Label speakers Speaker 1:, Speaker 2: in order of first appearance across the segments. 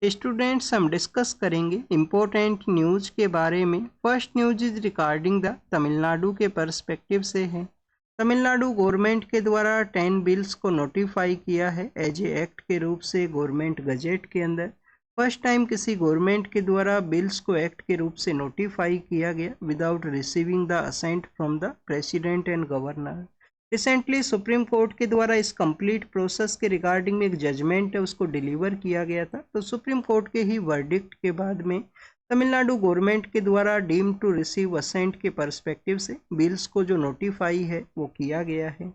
Speaker 1: Students, हम discuss करेंगे important news के बारे में। First news is regarding the Tamil Nadu के पर्सपेक्टिव से है। तमिलनाडु गवर्नमेंट के द्वारा 10 बिल्स को नोटिफाई किया है एज ए एक्ट के रूप से गवर्नमेंट गजेट के अंदर। फर्स्ट टाइम किसी गवर्नमेंट के द्वारा बिल्स को एक्ट के रूप से नोटिफाई किया गया without receiving the assent from the president and governor. Recently supreme court के द्वारा इस कंप्लीट प्रोसेस के रिगार्डिंग में एक जजमेंट है उसको डिलीवर किया गया था। तो सुप्रीम कोर्ट के ही वर्डिक्ट के बाद में तमिलनाडु गवर्नमेंट के द्वारा डीम टू रिसीव असेंट के पर्सपेक्टिव से बिल्स को जो नोटिफाई है वो किया गया है।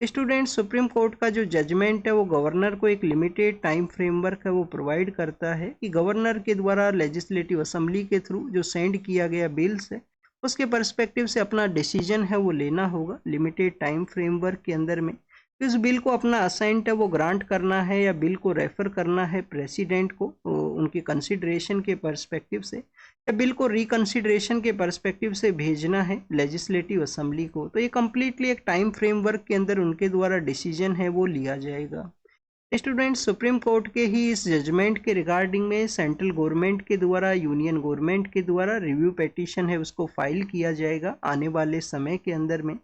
Speaker 1: स्टूडेंट, सुप्रीम कोर्ट का जो जजमेंट है वो गवर्नर को एक लिमिटेड टाइम फ्रेमवर्क है वो प्रोवाइड करता है कि गवर्नर के द्वारा लेजिस्लेटिव असेंबली के थ्रू जो सेंड किया गया बिल्स है उसके पर्सपेक्टिव से अपना डिसीजन है वो लेना होगा लिमिटेड टाइम फ्रेमवर्क के अंदर में। इस बिल को अपना असेंट है वो ग्रांट करना है या बिल को रेफर करना है प्रेसिडेंट को उनके कंसिडरेशन के पर्सपेक्टिव से, या बिल को रिकंसिडरेशन के पर्सपेक्टिव से भेजना है लेजिस्लेटिव असेंबली को। तो ये कम्प्लीटली एक टाइम फ्रेमवर्क के अंदर उनके द्वारा डिसीजन है वो लिया जाएगा। स्टूडेंट्स, सुप्रीम कोर्ट के ही इस जजमेंट के रिगार्डिंग में सेंट्रल गवर्नमेंट के द्वारा यूनियन गवर्नमेंट के द्वारा रिव्यू पिटीशन है उसको फाइल किया जाएगा आने वाले समय के अंदर में।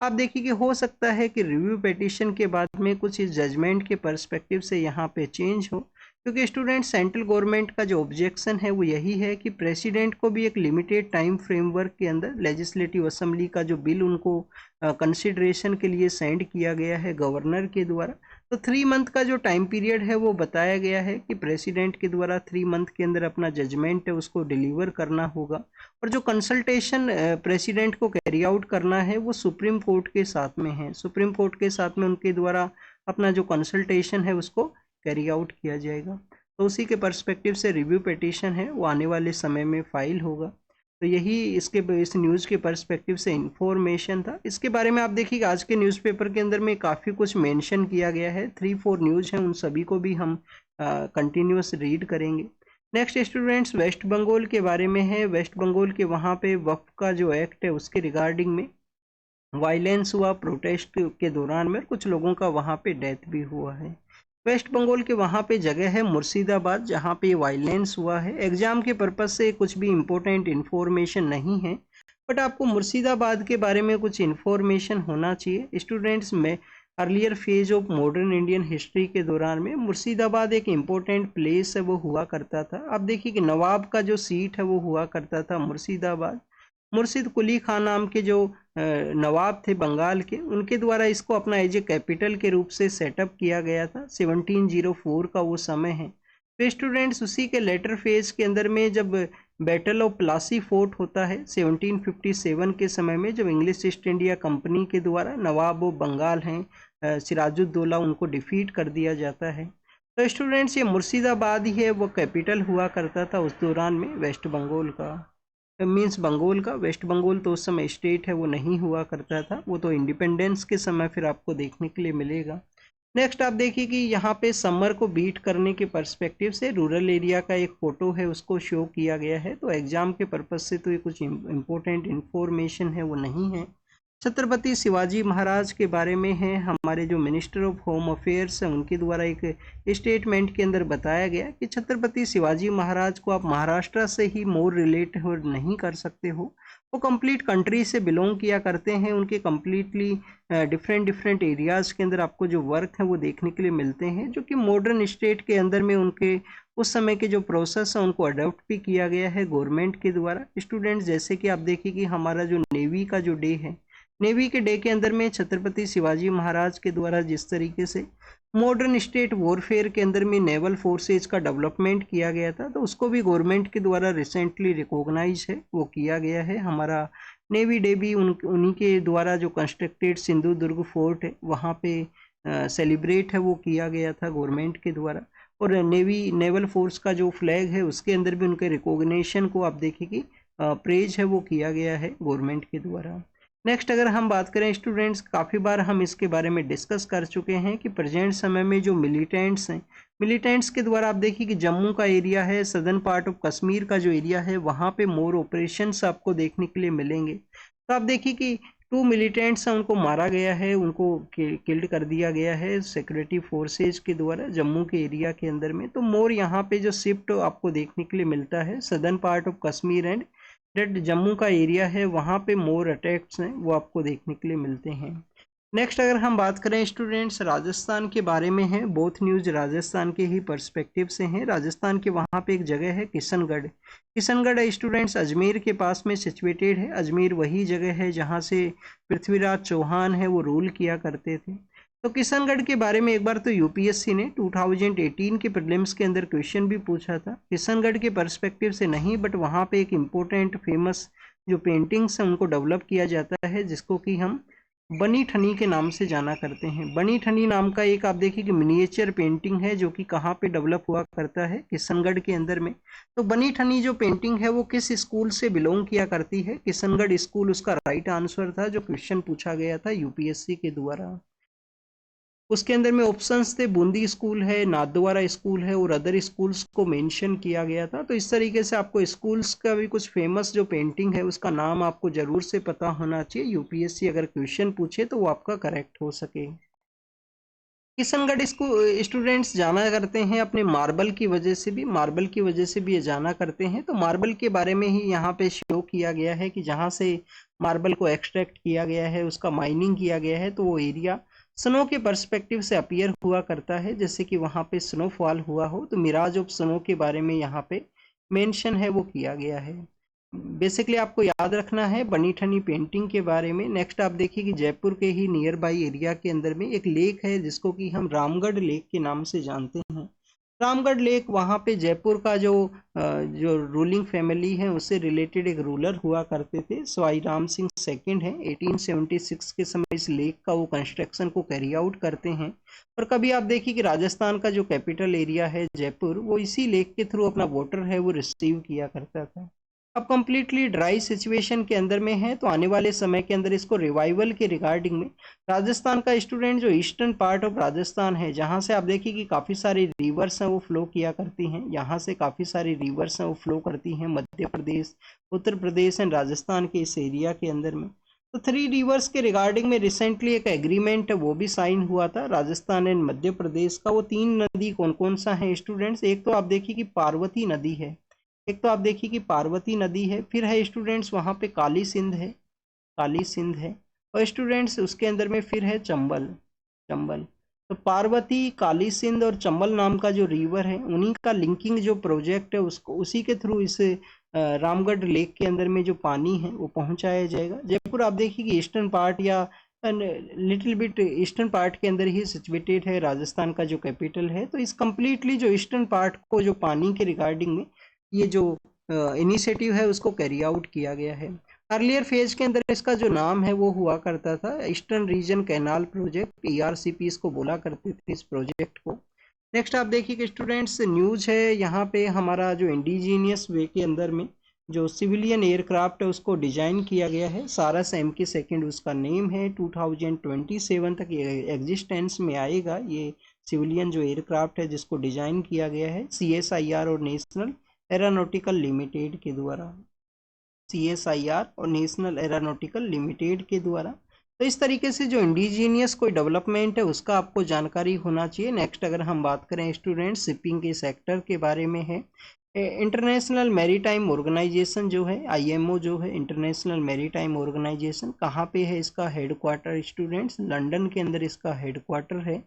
Speaker 1: आप देखिए कि हो सकता है कि रिव्यू पिटीशन के बाद में कुछ इस जजमेंट के पर्सपेक्टिव से यहाँ पे चेंज हो, क्योंकि स्टूडेंट सेंट्रल गवर्नमेंट का जो ऑब्जेक्शन है वो यही है कि प्रेसिडेंट को भी एक लिमिटेड टाइम फ्रेमवर्क के अंदर लेजिस्लेटिव असेंबली का जो बिल उनको कंसिडरेशन के लिए सेंड किया गया है गवर्नर के द्वारा, तो 3 मंथ का जो टाइम पीरियड है वो बताया गया है कि प्रेसिडेंट के द्वारा 3 मंथ के अंदर अपना जजमेंट है उसको डिलीवर करना होगा। और जो कंसल्टेशन प्रेसिडेंट को कैरी आउट करना है वो सुप्रीम कोर्ट के साथ में है। सुप्रीम कोर्ट के साथ में उनके द्वारा अपना जो कंसल्टेशन है उसको कैरी आउट किया जाएगा। तो उसी के पर्सपेक्टिव से रिव्यू पिटीशन है वो आने वाले समय में फाइल होगा। तो यही इस न्यूज़ के पर्सपेक्टिव से इंफॉर्मेशन था। इसके बारे में आप देखिए आज के न्यूज़पेपर के अंदर में काफ़ी कुछ मेंशन किया गया है। 3-4 न्यूज़ हैं, उन सभी को भी हम कंटिन्यूस रीड करेंगे। नेक्स्ट स्टूडेंट्स, वेस्ट बंगाल के बारे में है। वेस्ट बंगाल के वहाँ पे वक्फ का जो एक्ट है उसके रिगार्डिंग में वायलेंस हुआ प्रोटेस्ट के दौरान में, कुछ लोगों का वहाँ पे डेथ भी हुआ है। वेस्ट बंगाल के वहाँ पे जगह है मुर्शिदाबाद जहाँ पे वायलेंस हुआ है। एग्जाम के पर्पज से कुछ भी इम्पोर्टेंट इन्फॉर्मेशन नहीं है, बट आपको मुर्शिदाबाद के बारे में कुछ इन्फॉर्मेशन होना चाहिए। स्टूडेंट्स, में earlier phase of modern Indian history के दौरान में मुर्शिदाबाद एक इम्पोर्टेंट प्लेस है वो हुआ करता था। आप देखिए कि नवाब का जो सीट है वो हुआ करता था मुर्शिदाबाद। मुर्शिद कुली खान नाम के जो नवाब थे बंगाल के, उनके द्वारा इसको अपना एज ए कैपिटल के रूप से सेटअप किया गया था। 1704 का वो समय है। तो स्टूडेंट्स, उसी के लेटर फेज के अंदर में जब बैटल ऑफ प्लासी फोर्ट होता है 1757 के समय में, जब इंग्लिश ईस्ट इंडिया कंपनी के द्वारा नवाब ऑफ बंगाल हैं सिराजुद्दौला उनको डिफीट कर दिया जाता है। तो स्टूडेंट्स, ये मुर्शिदाबाद ही है वो कैपिटल हुआ करता था उस दौरान में वेस्ट बंगाल का, मीन्स बंगाल का। वेस्ट बंगाल तो उस समय स्टेट है वो नहीं हुआ करता था, वो तो इंडिपेंडेंस के समय फिर आपको देखने के लिए मिलेगा। नेक्स्ट आप देखिए कि यहाँ पे समर को बीट करने के पर्सपेक्टिव से रूरल एरिया का एक फ़ोटो है उसको शो किया गया है। तो एग्ज़ाम के पर्पज़ से तो ये कुछ इम्पोर्टेंट इन्फॉर्मेशन है वो नहीं है। छत्रपति शिवाजी महाराज के बारे में है, हमारे जो मिनिस्टर ऑफ होम अफेयर्स हैं उनके द्वारा एक स्टेटमेंट के अंदर बताया गया कि छत्रपति शिवाजी महाराज को आप महाराष्ट्र से ही मोर रिलेट नहीं कर सकते हो। वो कंप्लीट कंट्री से बिलोंग किया करते हैं। उनके कम्प्लीटली डिफरेंट एरियाज़ के अंदर आपको जो वर्क है वो देखने के लिए मिलते हैं, जो कि मॉडर्न स्टेट के अंदर में उनके उस समय के जो प्रोसेस है उनको अडॉप्ट भी किया गया है गवर्नमेंट के द्वारा। स्टूडेंट्स, जैसे कि आप देखिए कि हमारा जो नेवी का जो डे है, नेवी के डे के अंदर में छत्रपति शिवाजी महाराज के द्वारा जिस तरीके से मॉडर्न स्टेट वॉरफेयर के अंदर में नेवल फोर्सेज का डेवलपमेंट किया गया था, तो उसको भी गवर्नमेंट के द्वारा रिसेंटली रिकॉग्नाइज है वो किया गया है। हमारा नेवी डे भी उन्हीं के द्वारा जो कंस्ट्रक्टेड सिंधुदुर्ग फोर्ट है वहाँ पे सेलिब्रेट है वो किया गया था गवर्नमेंट के द्वारा। और नेवल फोर्स का जो फ्लैग है उसके अंदर भी उनके रिकॉग्निशन को आप देखिए कि प्रेज है वो किया गया है गवर्नमेंट के द्वारा। नेक्स्ट अगर हम बात करें स्टूडेंट्स, काफ़ी बार हम इसके बारे में डिस्कस कर चुके हैं कि प्रेजेंट समय में जो मिलिटेंट्स हैं, मिलिटेंट्स के द्वारा आप देखिए कि जम्मू का एरिया है, सदर्न पार्ट ऑफ कश्मीर का जो एरिया है वहाँ पे मोर ऑपरेशंस आपको देखने के लिए मिलेंगे। तो आप देखिए कि 2 मिलिटेंट्स हैं उनको मारा गया है, उनको किल्ड कर दिया गया है सिक्योरिटी फोर्सेज के द्वारा जम्मू के एरिया के अंदर में। तो मोर यहाँ पे जो शिफ्ट आपको देखने के लिए मिलता है southern part of Kashmir and that Jammu का एरिया है, वहाँ पे मोर अटैक्स हैं वो आपको देखने के लिए मिलते हैं। नेक्स्ट अगर हम बात करें स्टूडेंट्स राजस्थान के बारे में है, बोथ न्यूज राजस्थान के ही पर्सपेक्टिव से हैं। राजस्थान के वहाँ पे एक जगह है किशनगढ़। किशनगढ़ स्टूडेंट्स अजमेर के पास में सिचुएटेड है। अजमेर वही जगह है जहाँ से पृथ्वीराज चौहान है वो रूल किया करते थे। तो किशनगढ़ के बारे में एक बार तो यूपीएससी ने 2018 के प्रीलिम्स के अंदर क्वेश्चन भी पूछा था। किशनगढ़ के पर्सपेक्टिव से नहीं, बट वहाँ पे एक इम्पोर्टेंट फेमस जो पेंटिंग्स हैं उनको डेवलप किया जाता है, जिसको कि हम बनी ठनी के नाम से जाना करते हैं। बनी ठनी नाम का एक आप देखिए कि मिनिएचर पेंटिंग है जो कि कहाँ पे डेवलप हुआ करता है, किशनगढ़ के अंदर में। तो बनी ठनी जो पेंटिंग है वो किस स्कूल से बिलोंग किया करती है? किशनगढ़ स्कूल उसका राइट आंसर था जो क्वेश्चन पूछा गया था यूपीएससी के द्वारा। उसके अंदर में ऑप्शंस थे बूंदी स्कूल है, नाथद्वारा स्कूल है और अदर स्कूल्स को मेंशन किया गया था। तो इस तरीके से आपको स्कूल्स का भी कुछ फेमस जो पेंटिंग है उसका नाम आपको जरूर से पता होना चाहिए, यूपीएससी अगर क्वेश्चन पूछे तो वो आपका करेक्ट हो सके। किशनगढ़ स्टूडेंट्स जाना करते हैं अपने मार्बल की वजह से भी, मार्बल की वजह से भी ये जाना करते हैं। तो मार्बल के बारे में ही यहाँ पे शो किया गया है कि जहाँ से मार्बल को एक्सट्रैक्ट किया गया है उसका माइनिंग किया गया है, तो वो एरिया स्नो के पर्सपेक्टिव से अपीयर हुआ करता है, जैसे कि वहाँ पे स्नोफॉल हुआ हो। तो मिराज ऑफ स्नो के बारे में यहाँ पे मेंशन है वो किया गया है। बेसिकली आपको याद रखना है बनी ठनी पेंटिंग के बारे में। नेक्स्ट आप देखिए कि जयपुर के ही नियर बाई एरिया के अंदर में एक लेक है जिसको कि हम रामगढ़ लेक के नाम से जानते हैं। रामगढ़ लेक वहाँ पे जयपुर का जो रूलिंग फैमिली है उससे रिलेटेड एक रूलर हुआ करते थे, सवाई राम सिंह सेकंड है। 1876 के समय इस लेक का वो कंस्ट्रक्शन को कैरी आउट करते हैं। और कभी आप देखिए कि राजस्थान का जो कैपिटल एरिया है जयपुर, वो इसी लेक के थ्रू अपना वाटर है वो रिसीव किया करता था। अब कम्प्लीटली ड्राई सिचुएशन के अंदर में है, तो आने वाले समय के अंदर इसको रिवाइवल के रिगार्डिंग में राजस्थान का स्टूडेंट जो ईस्टर्न पार्ट ऑफ राजस्थान है जहाँ से आप देखिए कि काफ़ी सारी रिवर्स हैं वो फ्लो किया करती हैं, यहाँ से काफ़ी सारी रिवर्स हैं वो फ्लो करती हैं मध्य प्रदेश, उत्तर प्रदेश एंड राजस्थान के इस एरिया के अंदर में। तो 3 रिवर्स के रिगार्डिंग में रिसेंटली एक एग्रीमेंट वो भी साइन हुआ था राजस्थान एंड मध्य प्रदेश का। वो 3 नदी कौन कौन सा है स्टूडेंट्स? एक तो आप देखिए कि पार्वती नदी है, एक तो आप देखिए कि पार्वती नदी है, फिर है स्टूडेंट्स वहाँ पे काली सिंध है, काली सिंध है, और स्टूडेंट्स उसके अंदर में फिर है चंबल, चंबल। तो पार्वती, काली सिंध और चंबल नाम का जो रिवर है उन्हीं का लिंकिंग जो प्रोजेक्ट है उसको उसी के थ्रू इस रामगढ़ लेक के अंदर में जो पानी है वो पहुंचाया जाएगा। जयपुर आप देखिए कि ईस्टर्न पार्ट या लिटिल बिट ईस्टर्न पार्ट के अंदर ही सिचुएटेड है, राजस्थान का जो कैपिटल है। तो इस कम्प्लीटली जो ईस्टर्न पार्ट को जो पानी के रिगार्डिंग में ये जो इनिशिएटिव है उसको कैरी आउट किया गया है। अर्लियर फेज के अंदर इसका जो नाम है वो हुआ करता था eastern region canal project, ERCP इसको बोला करते थे इस प्रोजेक्ट को। नेक्स्ट आप देखिए कि स्टूडेंट्स न्यूज है यहाँ पे हमारा जो इंडिजीनियस वे के अंदर में जो सिविलियन एयरक्राफ्ट है उसको डिजाइन किया गया है, सारस MK2 उसका नेम है। 2027 तक ये एग्जिस्टेंस में आएगा ये सिविलियन जो एयरक्राफ्ट है जिसको डिजाइन किया गया है CSIR और नेशनल एरोनॉटिकल लिमिटेड के द्वारा, CSIR और नेशनल एरोनॉटिकल लिमिटेड के द्वारा। तो इस तरीके से जो इंडिजीनियस कोई डेवलपमेंट है उसका आपको जानकारी होना चाहिए। नेक्स्ट अगर हम बात करें स्टूडेंट्स शिपिंग के सेक्टर के बारे में है, इंटरनेशनल मैरीटाइम ऑर्गेनाइजेशन जो है IMO जो है इंटरनेशनल मैरीटाइम ऑर्गेनाइजेशन, कहाँ पे है इसका हेडक्वार्टर स्टूडेंट्स? लंदन के अंदर इसका हेडक्वार्टर है।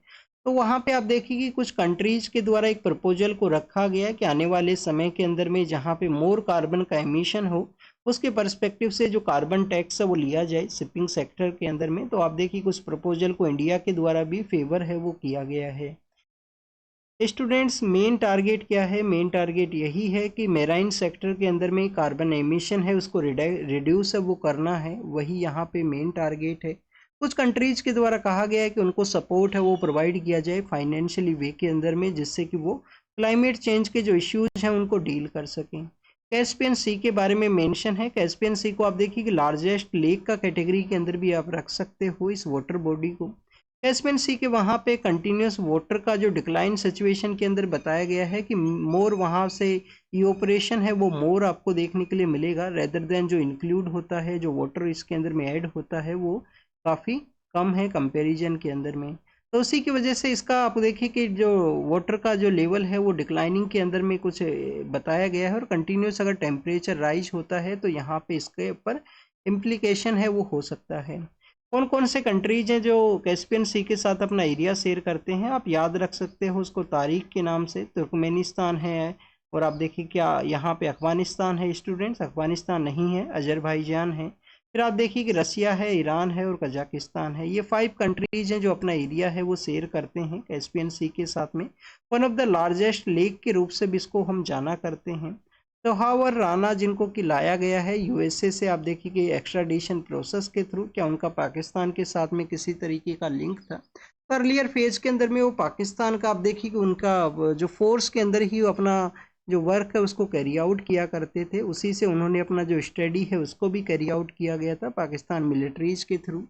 Speaker 1: तो वहाँ पे आप देखिए कि कुछ कंट्रीज के द्वारा एक प्रपोजल को रखा गया है कि आने वाले समय के अंदर में जहाँ पे मोर कार्बन का एमिशन हो उसके पर्सपेक्टिव से जो कार्बन टैक्स है वो लिया जाए शिपिंग सेक्टर के अंदर में। तो आप देखिए कुछ प्रपोजल को इंडिया के द्वारा भी फेवर है वो किया गया है। स्टूडेंट्स मेन टारगेट क्या है? मेन टारगेट यही है कि मेराइन सेक्टर के अंदर में कार्बन एमिशन है उसको रिड्यूस है वो करना है, वही यहाँ पे मेन टारगेट है। कुछ कंट्रीज के द्वारा कहा गया है कि उनको सपोर्ट है वो प्रोवाइड किया जाए फाइनेंशियली वे के अंदर में, जिससे कि वो क्लाइमेट चेंज के जो इश्यूज हैं उनको डील कर सकें। कैस्पियन सी के बारे में मेंशन है। कैस्पियन सी को आप देखिए कि लार्जेस्ट लेक का कैटेगरी के अंदर भी आप रख सकते हो इस वाटर बॉडी को। कैस्पियन सी के वहाँ पे कंटिन्यूस वाटर का जो डिक्लाइन सिचुएशन के अंदर बताया गया है कि मोर वहाँ से इवोपरेशन है वो मोर आपको देखने के लिए मिलेगा, रेदर देन जो इंक्लूड होता है, जो वाटर इसके अंदर में ऐड होता है वो काफ़ी कम है कंपैरिजन के अंदर में। तो उसी की वजह से इसका आप देखिए कि जो वाटर का जो लेवल है वो डिक्लाइनिंग के अंदर में कुछ बताया गया है, और कंटिन्यूस अगर टेम्परेचर राइज होता है तो यहाँ पे इसके ऊपर इम्प्लीकेशन है वो हो सकता है। कौन कौन से कंट्रीज हैं जो कैस्पियन सी के साथ अपना एरिया शेयर करते हैं, आप याद रख सकते हो उसको तारीख के नाम से। तुर्कमेनिस्तान है, और आप देखिए क्या यहाँ पे अफगानिस्तान है स्टूडेंट्स, अफगानिस्तान नहीं है, अजरबैजान है। फिर आप देखिए कि रसिया है, ईरान है और कजाकिस्तान है। ये 5 कंट्रीज हैं जो अपना एरिया है वो शेयर करते हैं कैस्पियन सी के साथ में। One of the largest lake के रूप से भी इसको हम जाना करते हैं। तो हावर राना जिनको कि लाया गया है यूएसए से, आप देखिए कि एक्स्ट्राडिशन प्रोसेस के थ्रू, क्या उनका पाकिस्तान के साथ में किसी तरीके का लिंक था? तो अर्लियर फेज के अंदर में वो पाकिस्तान का, आप देखिए कि उनका जो फोर्स के अंदर ही वो अपना जो वर्क है उसको कैरी आउट किया करते थे, उसी से उन्होंने अपना जो स्टडी है उसको भी कैरी आउट किया गया था पाकिस्तान मिलिट्रीज के थ्रू।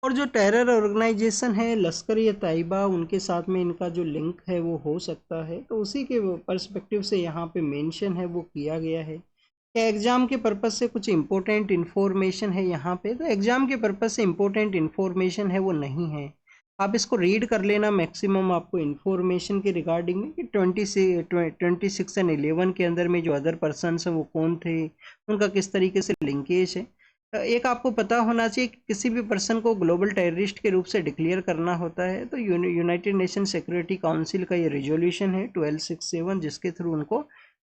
Speaker 1: और जो टेरर ऑर्गेनाइजेशन है लश्कर ए तैयबा, उनके साथ में इनका जो लिंक है वो हो सकता है, तो उसी के पर्सपेक्टिव से यहाँ पे मेंशन है वो किया गया है। क्या एग्जाम के पर्पज से कुछ इंपॉर्टेंट इन्फॉर्मेशन है यहाँ पे? तो एग्जाम के पर्पज से इंपॉर्टेंट इन्फॉर्मेशन है वो नहीं है, आप इसको रीड कर लेना। मैक्सिमम आपको इन्फॉर्मेशन के रिगार्डिंग में कि 26 एंड 11 के अंदर में जो अदर पर्सन हैं वो कौन थे, उनका किस तरीके से लिंकेज है। एक आपको पता होना चाहिए कि किसी भी पर्सन को ग्लोबल टेररिस्ट के रूप से डिक्लेयर करना होता है तो यूनाइटेड नेशन सिक्योरिटी काउंसिल का ये रेजोल्यूशन है 1267, जिसके थ्रू उनको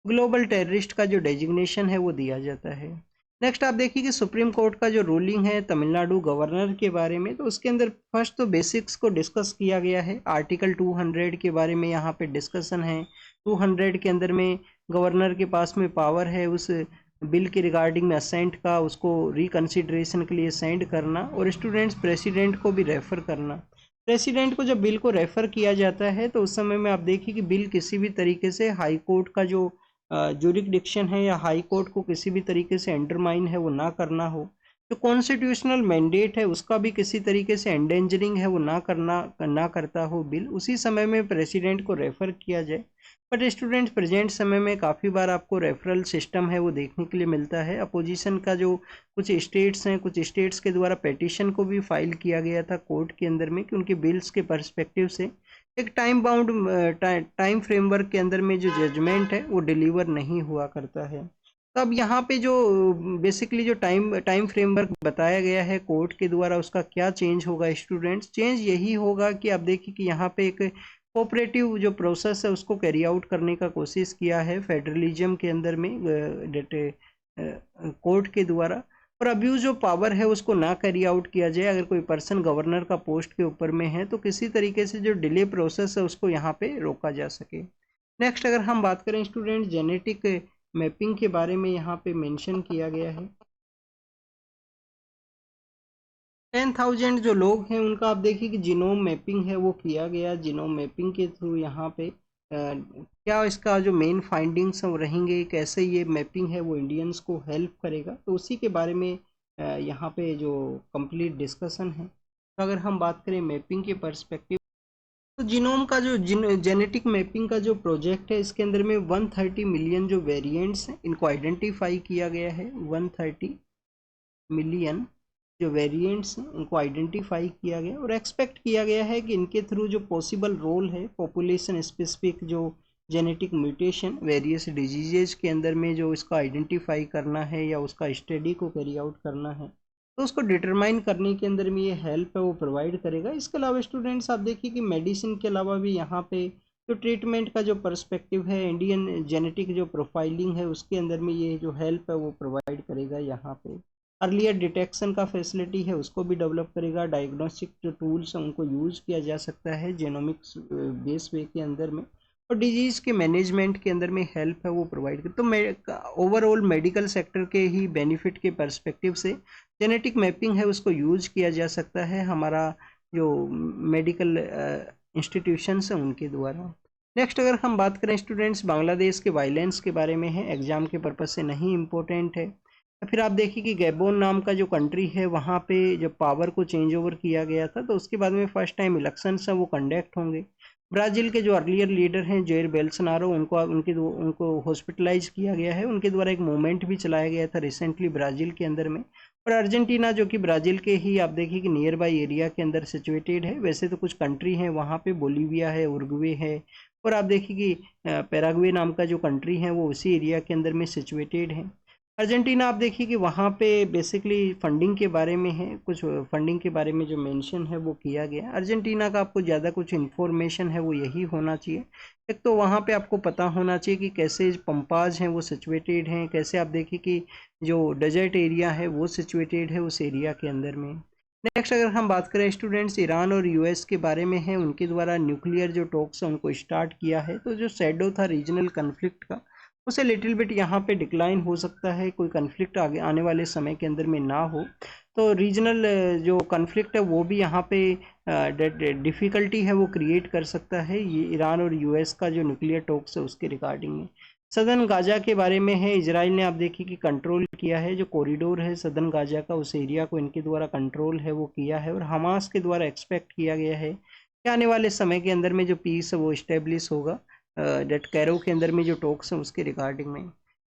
Speaker 1: ग्लोबल टेररिस्ट का जो डेजिग्नेशन है वो दिया जाता है। नेक्स्ट आप देखिए कि सुप्रीम कोर्ट का जो रूलिंग है तमिलनाडु गवर्नर के बारे में, तो उसके अंदर फर्स्ट तो बेसिक्स को डिस्कस किया गया है। आर्टिकल 200 के बारे में यहाँ पे डिस्कशन है। 200 के अंदर में गवर्नर के पास में पावर है उस बिल के रिगार्डिंग में असेंट का, उसको रिकन्सिडरेशन के लिए सेंड करना, और स्टूडेंट्स प्रेसिडेंट को भी रेफ़र करना। प्रेसिडेंट को जब बिल को रेफ़र किया जाता है तो उस समय में आप देखिए कि बिल किसी भी तरीके से हाई कोर्ट का जो जुरिडिक्शन है या हाई कोर्ट को किसी भी तरीके से अंडरमाइन है वो ना करना हो, जो कॉन्स्टिट्यूशनल मैंडेट है उसका भी किसी तरीके से एंडेंजरिंग है वो ना करता हो बिल, उसी समय में प्रेसिडेंट को रेफ़र किया जाए। बट स्टूडेंट्स प्रेजेंट समय में काफ़ी बार आपको रेफरल सिस्टम है वो देखने के लिए मिलता है। अपोजिशन का जो कुछ स्टेट्स हैं, कुछ स्टेट्स के द्वारा पेटिशन को भी फाइल किया गया था कोर्ट के अंदर में कि उनके बिल्स के पर्सपेक्टिव से एक टाइम बाउंड टाइम फ्रेमवर्क के अंदर में जो जजमेंट है वो डिलीवर नहीं हुआ करता है। तो अब यहाँ पे जो बेसिकली जो टाइम फ्रेमवर्क बताया गया है कोर्ट के द्वारा, उसका क्या चेंज होगा स्टूडेंट्स? चेंज यही होगा कि आप देखिए कि यहाँ पे एक कोऑपरेटिव जो प्रोसेस है उसको कैरी आउट करने का कोशिश किया है फेडरलिज्म के अंदर में कोर्ट के द्वारा, और अब्यूज ऑफ पावर है उसको ना कैरी आउट किया जाए। अगर कोई पर्सन गवर्नर का पोस्ट के ऊपर में है तो किसी तरीके से जो डिले प्रोसेस है उसको यहाँ पे रोका जा सके। नेक्स्ट अगर हम बात करें स्टूडेंट जेनेटिक मैपिंग के बारे में, यहाँ पे मेंशन किया गया है 10,000 जो लोग हैं उनका आप देखिए कि जीनोम मैपिंग है वो किया गया। जीनोम मैपिंग के थ्रू यहाँ पे क्या इसका जो मेन फाइंडिंग्स हैं वो रहेंगे, कैसे ये मैपिंग है वो इंडियंस को हेल्प करेगा, तो उसी के बारे में यहाँ पे जो कंप्लीट डिस्कशन है। तो अगर हम बात करें मैपिंग के पर्सपेक्टिव, तो जीनोम का जो जेनेटिक मैपिंग का जो प्रोजेक्ट है इसके अंदर में 130 मिलियन जो वेरिएंट्स हैं इनको आइडेंटिफाई किया गया है। 130 मिलियन जो वेरिएंट्स हैं उनको आइडेंटिफाई किया गया, और एक्सपेक्ट किया गया है कि इनके थ्रू जो पॉसिबल रोल है पॉपुलेशन स्पेसिफिक जो जेनेटिक म्यूटेशन वेरियस डिजीजेज के अंदर में जो इसका आइडेंटिफाई करना है या उसका स्टडी को कैरी आउट करना है, तो उसको डिटरमाइन करने के अंदर में ये हेल्प है वो प्रोवाइड करेगा। इसके अलावा स्टूडेंट्स आप देखिए कि मेडिसिन के अलावा भी यहाँ पे जो ट्रीटमेंट का जो पर्सपेक्टिव है, इंडियन जेनेटिक जो प्रोफाइलिंग है उसके अंदर में ये जो हेल्प है वो प्रोवाइड करेगा। यहाँ पे अर्लियर डिटेक्शन का फैसिलिटी है उसको भी डेवलप करेगा। डायग्नोस्टिक जो टूल्स हैं उनको यूज़ किया जा सकता है जेनोमिक्स बेस वे के अंदर में, और डिजीज़ के मैनेजमेंट के अंदर में हेल्प है वो प्रोवाइड कर। तो ओवरऑल मेडिकल सेक्टर के ही बेनिफिट के पर्सपेक्टिव से जेनेटिक मैपिंग है उसको यूज़ किया जा सकता है हमारा जो मेडिकल इंस्टीट्यूशंस हैं उनके द्वारा। नेक्स्ट अगर हम बात करें स्टूडेंट्स बांग्लादेश के वायलेंस के बारे में है, एग्जाम के पर्पज़ से नहीं इम्पोर्टेंट है। फिर आप देखिए कि गैबोन नाम का जो कंट्री है वहाँ पे जब पावर को चेंज ओवर किया गया था तो उसके बाद में फर्स्ट टाइम इलेक्शंस हैं वो कंडक्ट होंगे। ब्राज़ील के जो अर्लियर लीडर हैं जेर बेल्सनारो उनको हॉस्पिटलाइज किया गया है, उनके द्वारा एक मूवमेंट भी चलाया गया था रिसेंटली ब्राज़ील के अंदर में। और अर्जेंटीना जो कि ब्राज़ील के ही आप देखिए कि नियर बाई एरिया के अंदर सिचुएटेड है। वैसे तो कुछ कंट्री हैं वहाँ पे, बोलीविया है, उरुग्वे है, और आप देखिए कि पैराग्वे नाम का जो कंट्री है वो उसी एरिया के अंदर में सिचुएटेड है। अर्जेंटीना आप देखिए कि वहाँ पे बेसिकली फंडिंग के बारे में है, कुछ फंडिंग के बारे में जो मेंशन है वो किया गया। अर्जेंटीना का आपको ज़्यादा कुछ इन्फॉर्मेशन है वो यही होना चाहिए। एक तो वहाँ पे आपको पता होना चाहिए कि कैसे पंपाज हैं वो सिचुएटेड हैं, कैसे आप देखिए कि जो डेजर्ट एरिया है वो सिचुएटेड है उस एरिया के अंदर में। नेक्स्ट अगर हम बात करें स्टूडेंट्स ईरान और यूएस के बारे में है, उनके द्वारा न्यूक्लियर जो टॉक्स है उनको स्टार्ट किया है। तो जो शैडो था रीजनल कन्फ्लिक्ट का उसे लिटिल बिट यहाँ पे डिक्लाइन हो सकता है, कोई कन्फ्लिक्ट आगे आने वाले समय के अंदर में ना हो। तो रीजनल जो कन्फ्लिक्ट है वो भी यहाँ पे डिफ़िकल्टी है वो क्रिएट कर सकता है, ये ईरान और यूएस का जो न्यूक्लियर टॉक्स है उसके रिगार्डिंग में। सदर्न गाजा के बारे में है, इजराइल ने आप देखिए कि कंट्रोल किया है, जो कॉरिडोर है सदर्न गाजा का उस एरिया को इनके द्वारा कंट्रोल है वो किया है। और हमास के द्वारा एक्सपेक्ट किया गया है कि आने वाले समय के अंदर में जो पीस है वो इस्टेब्लिश होगा डेट कैरो के अंदर में जो टॉक्स हैं उसके रिगार्डिंग में।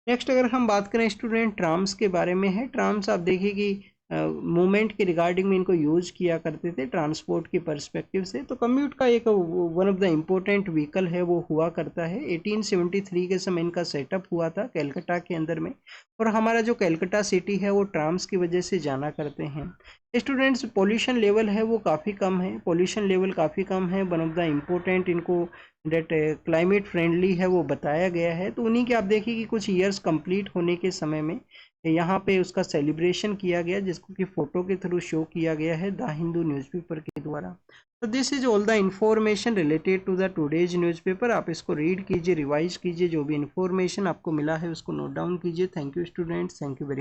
Speaker 1: नेक्स्ट अगर हम बात करें स्टूडेंट ट्राम्स के बारे में है, ट्राम्स आप देखिए कि मूवमेंट के रिगार्डिंग में इनको यूज किया करते थे ट्रांसपोर्ट के पर्सपेक्टिव से। तो कम्यूट का एक one of the important vehicle है वो हुआ करता है। 1873 के समय इनका सेटअप हुआ था कैलकाटा के अंदर में, और हमारा जो कैलकाटा सिटी है वो ट्राम्स की वजह से जाना करते हैं। स्टूडेंट्स पोल्यूशन लेवल है वो काफ़ी कम है, पोल्यूशन लेवल काफ़ी कम है, वन ऑफ द इम्पोर्टेंट इनको डेट क्लाइमेट फ्रेंडली है वो बताया गया है। तो उन्हीं के आप देखिए कि कुछ ईयर्स कंप्लीट होने के समय में यहाँ पे उसका सेलिब्रेशन किया गया, जिसको कि फोटो के थ्रू शो किया गया है द हिंदू न्यूज़पेपर के द्वारा। तो this is all the information related to the today's newspaper. आप इसको रीड कीजिए, रिवाइज कीजिए, जो भी इंफॉर्मेशन आपको मिला है उसको नोट डाउन कीजिए। Thank you students, thank you very much.